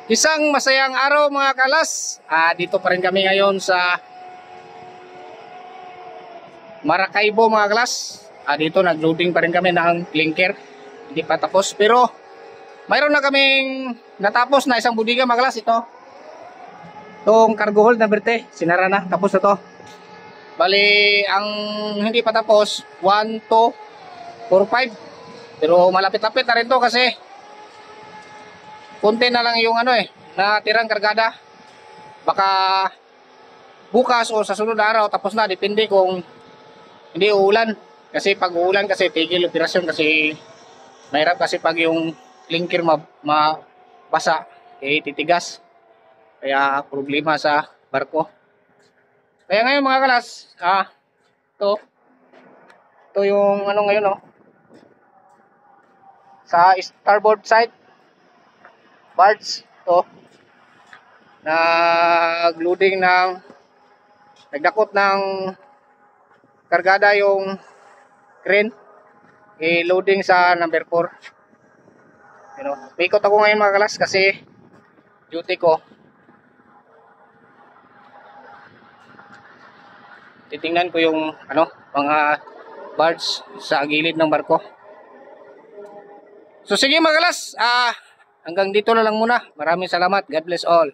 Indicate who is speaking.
Speaker 1: Isang masayang araw mga kalas. Dito pa rin kami ngayon sa Maracaibo mga kalas. Dito nag-loading pa rin kami ng clinker. Hindi pa tapos pero mayroon na kaming natapos na isang budiga mga kalas. Itong cargo hold number 3, sinara na, tapos na to. Bali, ang hindi pa tapos 1, 2, 4, 5. Pero malapit-lapit na rin to kasi konti na lang yung natirang kargada. Baka bukas o sa sunod na araw tapos na, depende kung hindi uulan. Kasi pag uulan kasi tigil operasyon kasi mahirap kasi pag yung clinker mabasa, titigas. Kaya problema sa barko. Kaya ngayon mga kalas, ito yung ngayon sa starboard side barge nagloading nagdakot ng kargada yung crane loading sa number 4. Ikot ako ngayon mga kalas kasi duty ko. Titingnan ko yung mga barge sa gilid ng barko. So sige mga kalas, hanggang dito na lang muna. Maraming salamat. God bless all.